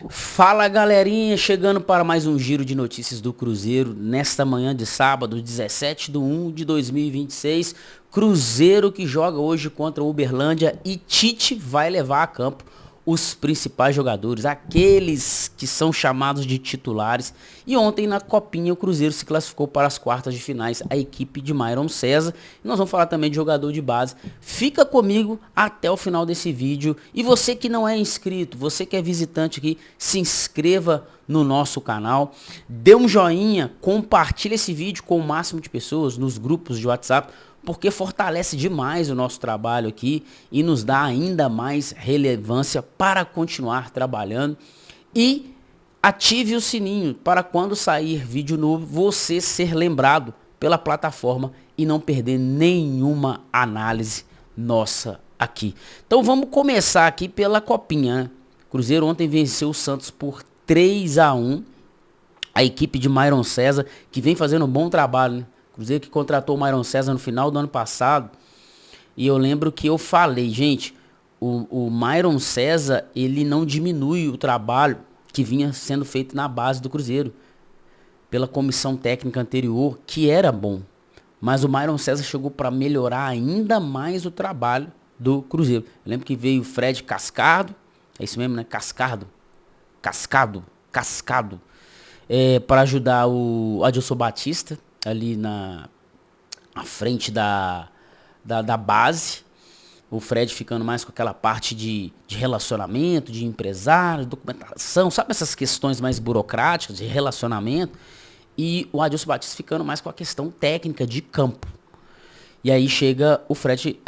Fala galerinha, chegando para mais um giro de notícias do Cruzeiro nesta manhã de sábado, 17 de 1 de 2026. Cruzeiro que joga hoje contra o Uberlândia e Tite vai levar a campo os principais jogadores, aqueles que são chamados de titulares. E ontem na Copinha o Cruzeiro se classificou para as quartas de finais, a equipe de Myron César. E nós vamos falar também de jogador de base. Fica comigo até o final desse vídeo. E você que não é inscrito, você que é visitante aqui, se inscreva no nosso canal. Dê um joinha, compartilhe esse vídeo com o máximo de pessoas nos grupos de WhatsApp, porque fortalece demais o nosso trabalho aqui e nos dá ainda mais relevância para continuar trabalhando. E ative o sininho para quando sair vídeo novo você ser lembrado pela plataforma e não perder nenhuma análise nossa aqui. Então vamos começar aqui pela Copinha, né? Cruzeiro ontem venceu o Santos por 3-1. A equipe de Myron César, que vem fazendo um bom trabalho, né? Cruzeiro que contratou o Myron César no final do ano passado. E eu lembro que eu falei, gente, o Myron César, ele não diminui o trabalho que vinha sendo feito na base do Cruzeiro. Pela comissão técnica anterior, que era bom. Mas o Myron César chegou para melhorar ainda mais o trabalho do Cruzeiro. Eu lembro que veio o Fred Cascardo. É isso mesmo, né? Cascardo. Cascado. Para ajudar o Adilson Batista ali na frente da base. O Fred ficando mais com aquela parte de relacionamento, de empresário, documentação, sabe essas questões mais burocráticas de relacionamento. E o Adilson Batista ficando mais com a questão técnica de campo. E aí chega o Fred,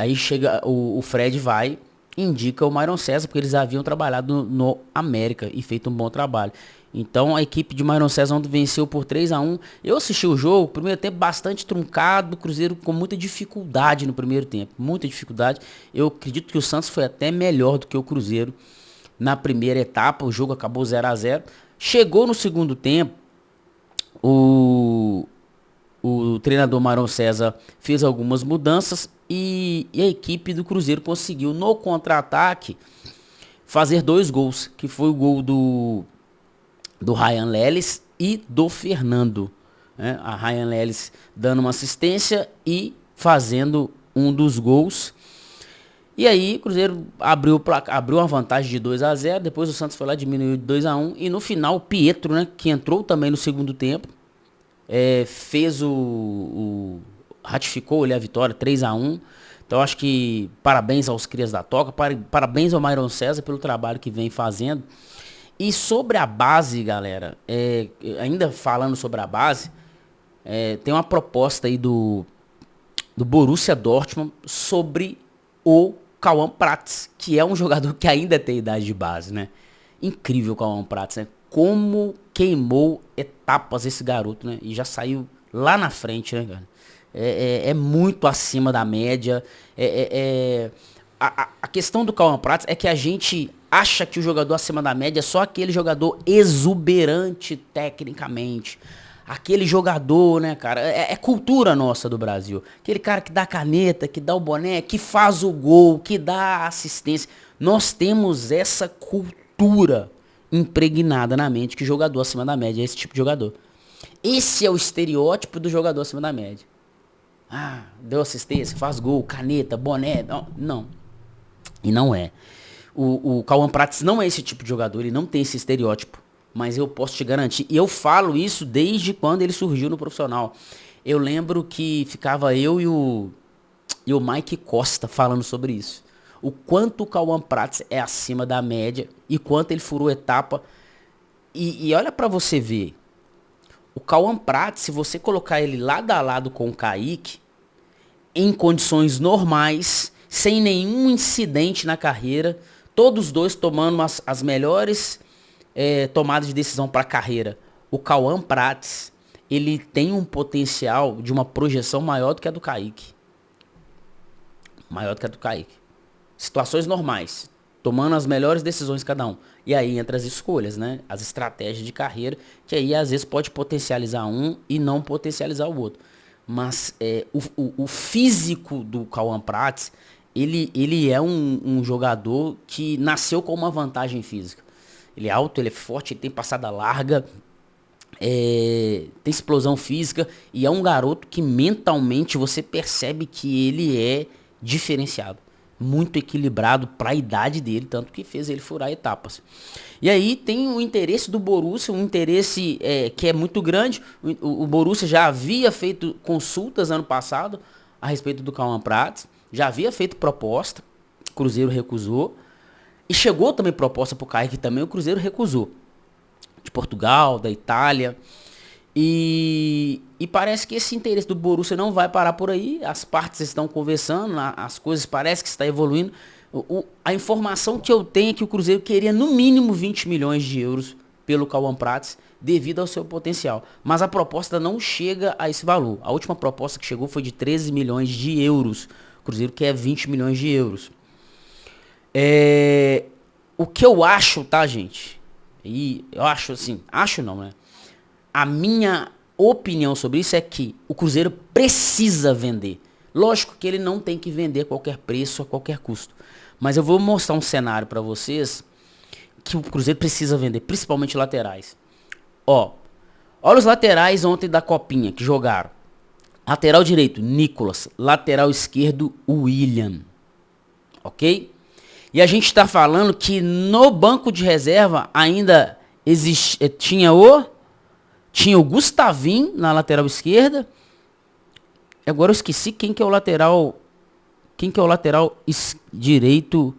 o Fred vai indica o Myron César, porque eles haviam trabalhado no América e feito um bom trabalho. Então a equipe de Myron César ontem venceu por 3-1. Eu assisti o jogo, primeiro tempo bastante truncado, o Cruzeiro com muita dificuldade no primeiro tempo, muita dificuldade. Eu acredito que o Santos foi até melhor do que o Cruzeiro na primeira etapa, o jogo acabou 0-0. Chegou no segundo tempo, o treinador Myron César fez algumas mudanças e a equipe do Cruzeiro conseguiu no contra-ataque fazer 2 gols, que foi o gol do Ryan Leles e do Fernando, né? A Ryan Leles dando uma assistência e fazendo um dos gols. E aí o Cruzeiro abriu uma vantagem de 2-0, depois o Santos foi lá, diminuiu de 2-1 e no final o Pietro, né, que entrou também no segundo tempo, fez ratificou ali a vitória, 3-1. Então acho que parabéns aos crias da Toca, parabéns ao Myron César pelo trabalho que vem fazendo. E sobre a base, galera, ainda falando sobre a base, tem uma proposta aí do Borussia Dortmund sobre o Cauã Prats, que é um jogador que ainda tem idade de base, né? Incrível o Cauã Prats, né? Como queimou etapas esse garoto, né? E já saiu lá na frente, né, cara? É muito acima da média. A questão do Cauã Prats é que a gente acha que o jogador acima da média é só aquele jogador exuberante tecnicamente. Aquele jogador, né, cara? É cultura nossa do Brasil. Aquele cara que dá caneta, que dá o boné, que faz o gol, que dá assistência. Nós temos essa cultura impregnada na mente que jogador acima da média é esse tipo de jogador. Esse é o estereótipo do jogador acima da média. Ah, deu assistência, faz gol, caneta, boné. Não. E não é. O Cauã Prats não é esse tipo de jogador, ele não tem esse estereótipo. Mas eu posso te garantir, e eu falo isso desde quando ele surgiu no profissional. Eu lembro que ficava eu e o Mike Costa falando sobre isso. O quanto o Cauã Prats é acima da média e quanto ele furou etapa. E olha pra você ver. O Cauã Prats, se você colocar ele lado a lado com o Kaique, em condições normais, sem nenhum incidente na carreira, todos dois tomando as melhores tomadas de decisão para a carreira. O Cauã Prats, ele tem um potencial de uma projeção maior do que a do Kaique. Maior do que a do Kaique. Situações normais, tomando as melhores decisões cada um. E aí entra as escolhas, né? As estratégias de carreira, que aí às vezes pode potencializar um e não potencializar o outro. Mas o físico do Cauã Prats, ele é um jogador que nasceu com uma vantagem física. Ele é alto, ele é forte, ele tem passada larga, tem explosão física e é um garoto que mentalmente você percebe que ele é diferenciado. Muito equilibrado para a idade dele, tanto que fez ele furar etapas. E aí tem o interesse do Borussia, um interesse que é muito grande. O Borussia já havia feito consultas ano passado a respeito do Cauã Prats, já havia feito proposta, o Cruzeiro recusou. E chegou também proposta para o Kaique também, o Cruzeiro recusou. De Portugal, da Itália. E parece que esse interesse do Borussia não vai parar por aí. As partes estão conversando, as coisas parecem que está evoluindo. A informação que eu tenho é que o Cruzeiro queria no mínimo 20 milhões de euros pelo Cauã Prats, devido ao seu potencial. Mas a proposta não chega a esse valor. A última proposta que chegou foi de 13 milhões de euros. O Cruzeiro quer 20 milhões de euros. O que eu acho, tá, gente? E eu acho assim, acho não, né? A minha opinião sobre isso é que o Cruzeiro precisa vender. Lógico que ele não tem que vender a qualquer preço, a qualquer custo. Mas eu vou mostrar um cenário para vocês que o Cruzeiro precisa vender, principalmente laterais. Olha os laterais ontem da Copinha que jogaram. Lateral direito, Nicolas. Lateral esquerdo, William. Ok? E a gente está falando que no banco de reserva ainda tinha o Gustavinho na lateral esquerda. Agora eu esqueci quem que é o lateral direito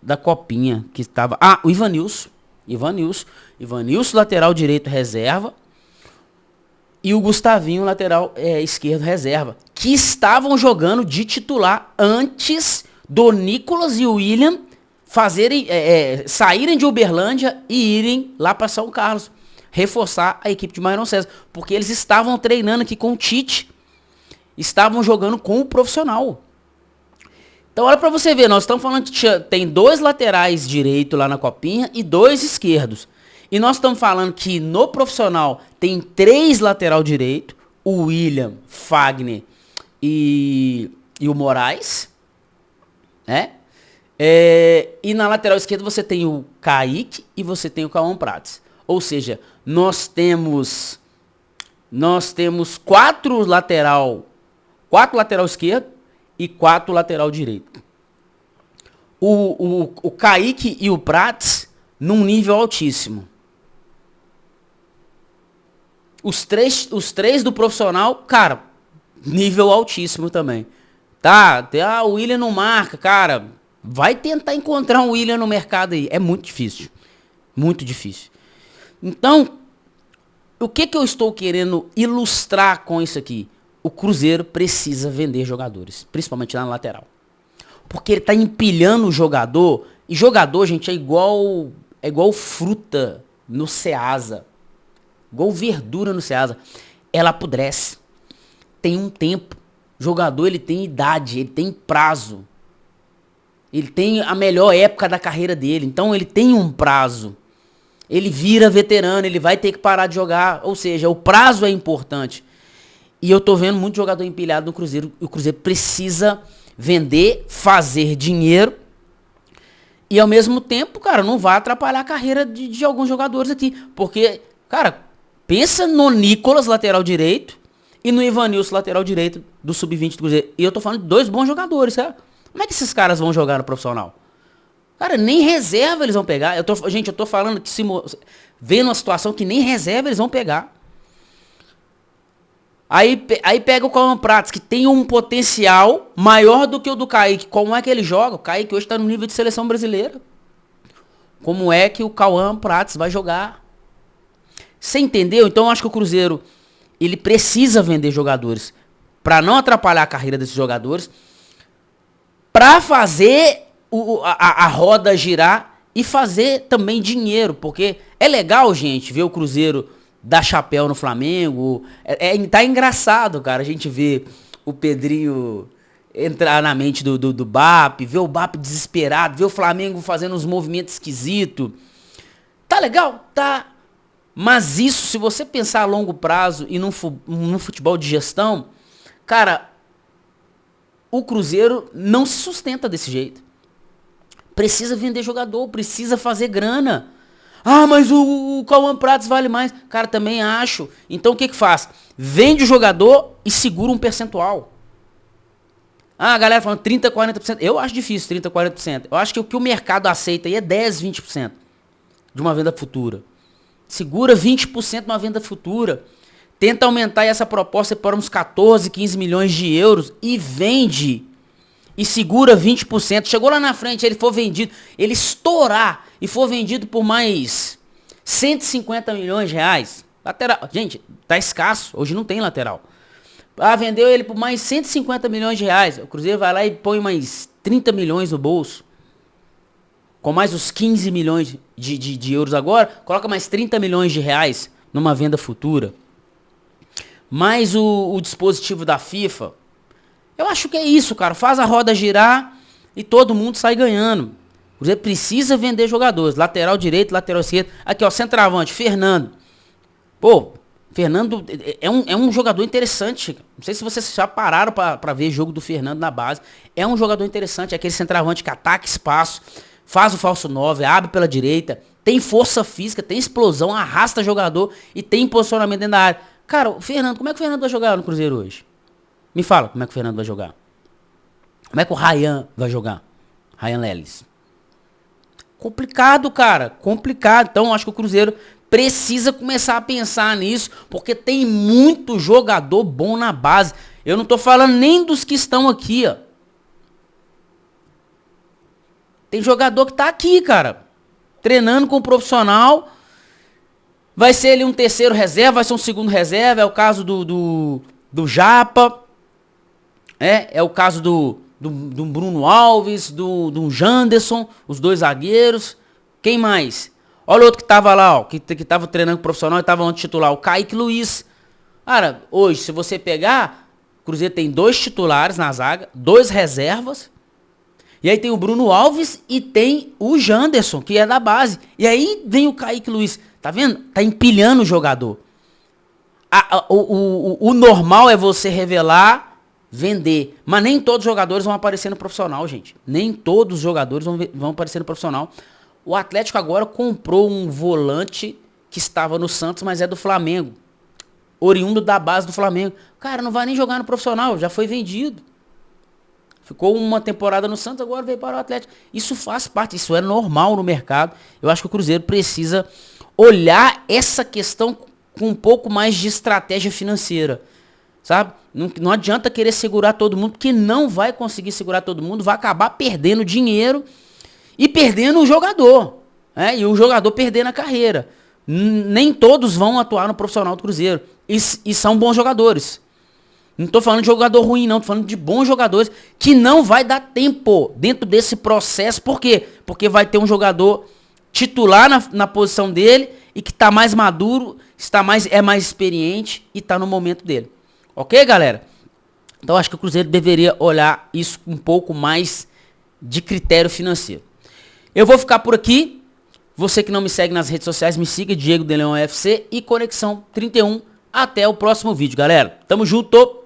da Copinha que estava. O Ivanilson. Ivanilson, lateral direito reserva. E o Gustavinho, lateral esquerdo reserva. Que estavam jogando de titular antes do Nicolas e o William saírem de Uberlândia e irem lá para São Carlos. Reforçar a equipe de Myron César. Porque eles estavam treinando aqui com o Tite. Estavam jogando com o profissional. Então olha pra você ver, nós estamos falando que tem 2 laterais direito lá na Copinha e 2 esquerdos. E nós estamos falando que no profissional tem 3 lateral direito, o William, Fagner e o Moraes. E na lateral esquerda você tem o Kaique e você tem o Cauã Prats. Ou seja, nós temos 4 lateral esquerdo e 4 lateral direito. O Kaique e o Prats num nível altíssimo. Os três do profissional, cara, nível altíssimo também. O William não marca, cara. Vai tentar encontrar um William no mercado aí. É muito difícil. Muito difícil. Então, o que eu estou querendo ilustrar com isso aqui? O Cruzeiro precisa vender jogadores, principalmente na lateral. Porque ele tá empilhando o jogador, e jogador, gente, é igual fruta no Ceasa. Igual verdura no Ceasa. Ela apodrece. Tem um tempo. Jogador, ele tem idade, ele tem prazo. Ele tem a melhor época da carreira dele, então ele tem um prazo. Ele vira veterano, ele vai ter que parar de jogar, ou seja, o prazo é importante. E eu tô vendo muito jogador empilhado no Cruzeiro. O Cruzeiro precisa vender, fazer dinheiro. E ao mesmo tempo, cara, não vai atrapalhar a carreira de alguns jogadores aqui. Porque, cara, pensa no Nicolas, lateral direito, e no Ivanilson, lateral direito do Sub-20 do Cruzeiro. E eu tô falando de 2 bons jogadores, sabe? Como é que esses caras vão jogar no profissional? Cara, nem reserva eles vão pegar. Eu tô falando que vendo uma situação que nem reserva eles vão pegar. Aí pega o Cauã Prats, que tem um potencial maior do que o do Kaique. Como é que ele joga? O Kaique hoje está no nível de seleção brasileira. Como é que o Cauã Prats vai jogar? Você entendeu? Então eu acho que o Cruzeiro ele precisa vender jogadores para não atrapalhar a carreira desses jogadores, para fazer a roda girar e fazer também dinheiro. Porque é legal, gente, ver o Cruzeiro dar chapéu no Flamengo. Tá engraçado, cara, a gente vê o Pedrinho entrar na mente do BAP, ver o BAP desesperado, ver o Flamengo fazendo uns movimentos esquisitos. Tá legal? Tá. Mas isso, se você pensar a longo prazo e num futebol de gestão, cara, o Cruzeiro não se sustenta desse jeito. Precisa vender jogador, precisa fazer grana. Ah, mas o Cauã Prates vale mais. Cara, também acho. Então o que que faz? Vende o jogador e segura um percentual. Ah, a galera falando 30, 40%. Eu acho difícil 30, 40%. Eu acho que o que o mercado aceita aí é 10, 20% de uma venda futura. Segura 20% de uma venda futura. Tenta aumentar essa proposta para uns 14, 15 milhões de euros e vende. E segura 20%. Chegou lá na frente, ele for vendido, ele estourar e for vendido por mais 150 milhões de reais. Lateral, gente, tá escasso. Hoje não tem lateral. Ah, vendeu ele por mais 150 milhões de reais. O Cruzeiro vai lá e põe mais 30 milhões no bolso. Com mais os 15 milhões de euros agora, coloca mais 30 milhões de reais numa venda futura. Mais o dispositivo da FIFA. Eu acho que é isso, cara. Faz a roda girar e todo mundo sai ganhando. O Cruzeiro precisa vender jogadores. Lateral direito, lateral esquerdo. Aqui, ó, centroavante, Fernando. Pô, Fernando é um jogador interessante. Não sei se vocês já pararam pra ver jogo do Fernando na base. É um jogador interessante. É aquele centroavante que ataca espaço, faz o falso 9, abre pela direita, tem força física, tem explosão, arrasta jogador e tem posicionamento dentro da área. Cara, o Fernando, como é que o Fernando vai jogar no Cruzeiro hoje? Me fala como é que o Fernando vai jogar. Como é que o Ryan vai jogar? Ryan Lelis. Complicado, cara. Complicado. Então, acho que o Cruzeiro precisa começar a pensar nisso, porque tem muito jogador bom na base. Eu não tô falando nem dos que estão aqui, ó. Tem jogador que tá aqui, cara. Treinando com o profissional. Vai ser ali um terceiro reserva, vai ser um segundo reserva. É o caso do Japa. É o caso do Bruno Alves, do Janderson, os dois zagueiros. Quem mais? Olha o outro que tava lá, ó, que tava treinando com o profissional e tava onde titular, o Kaique Luiz. Cara, hoje, se você pegar, o Cruzeiro tem 2 titulares na zaga, 2 reservas. E aí tem o Bruno Alves e tem o Janderson, que é da base. E aí vem o Kaique Luiz. Tá vendo? Tá empilhando o jogador. O normal é você revelar, vender. Mas nem todos os jogadores vão aparecer no profissional, gente. Nem todos os jogadores vão aparecer no profissional. O Atlético agora comprou um volante que estava no Santos, mas é do Flamengo. Oriundo da base do Flamengo. Cara, não vai nem jogar no profissional, já foi vendido. Ficou uma temporada no Santos, agora veio para o Atlético. Isso faz parte, isso é normal no mercado. Eu acho que o Cruzeiro precisa olhar essa questão com um pouco mais de estratégia financeira. Sabe? Não adianta querer segurar todo mundo, porque não vai conseguir segurar todo mundo, vai acabar perdendo dinheiro e perdendo o jogador. E o jogador perdendo a carreira. Nem todos vão atuar no profissional do Cruzeiro. E são bons jogadores. Não tô falando de jogador ruim, não. Tô falando de bons jogadores que não vai dar tempo dentro desse processo. Por quê? Porque vai ter um jogador titular na posição dele e que tá mais maduro, é mais experiente e tá no momento dele. Ok, galera? Então acho que o Cruzeiro deveria olhar isso com um pouco mais de critério financeiro. Eu vou ficar por aqui. Você que não me segue nas redes sociais, me siga, Diego de Leão FC e Conexão 31. Até o próximo vídeo, galera. Tamo junto!